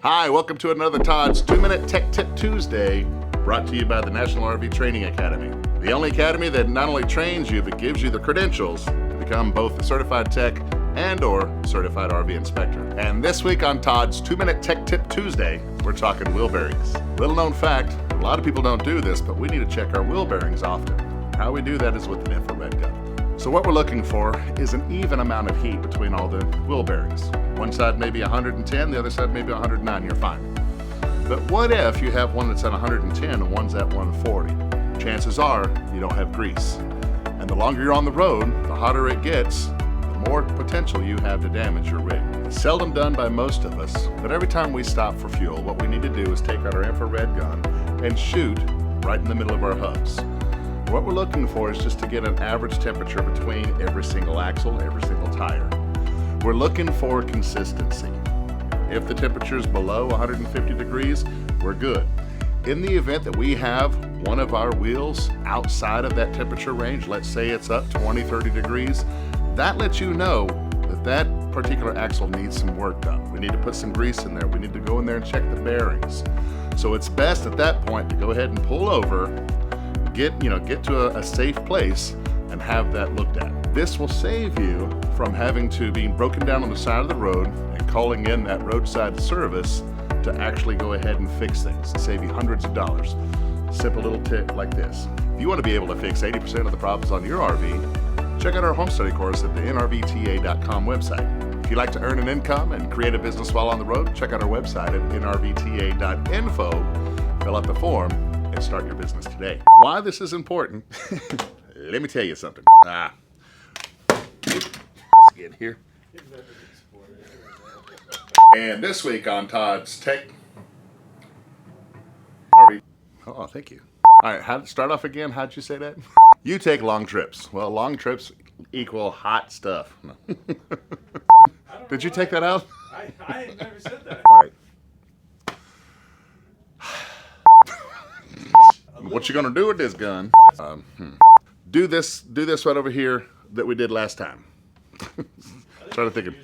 Hi, welcome to another Todd's 2-Minute Tech Tip Tuesday, brought to you by the National RV Training Academy. The only academy that not only trains you, but gives you the credentials to become both a certified tech and/or certified RV inspector. And this week on Todd's 2-Minute Tech Tip Tuesday, we're talking wheel bearings. Little known fact, a lot of people don't do this, but we need to check our wheel bearings often. How we do that is with an infrared gun. So what we're looking for is an even amount of heat between all the wheel bearings. One side may be 110, the other side may be 109, you're fine. But what if you have one that's at 110 and one's at 140? Chances are you don't have grease. And the longer you're on the road, the hotter it gets, the more potential you have to damage your rig. It's seldom done by most of us, but every time we stop for fuel, what we need to do is take out our infrared gun and shoot right in the middle of our hubs. What we're looking for is just to get an average temperature between every single axle, every single tire. We're looking for consistency. If the temperature is below 150 degrees, we're good. In the event that we have one of our wheels outside of that temperature range, let's say it's up 20, 30 degrees, that lets you know that that particular axle needs some work done. We need to put some grease in there. We need to go in there and check the bearings. So it's best at that point to go ahead and pull over, get to a safe place and have that looked at. This will save you from having to be broken down on the side of the road and calling in that roadside service to actually go ahead and fix things. Save you hundreds of dollars. Simple little tip like this. If you want to be able to fix 80% of the problems on your RV, check out our home study course at the nrvta.com website. If you'd like to earn an income and create a business while on the road, check out our website at nrvta.info, fill out the form, and start your business today. Why this is important, let me tell you something. Let's get here. And this week on Todd's Tech RV. Oh, thank you. All right, start off again. How'd you say that? You take long trips. Well, long trips equal hot stuff. No. Did you take that out? I ain't never said that. All right. What you gonna do with this gun? Do this right over here that we did last time. Trying to think of.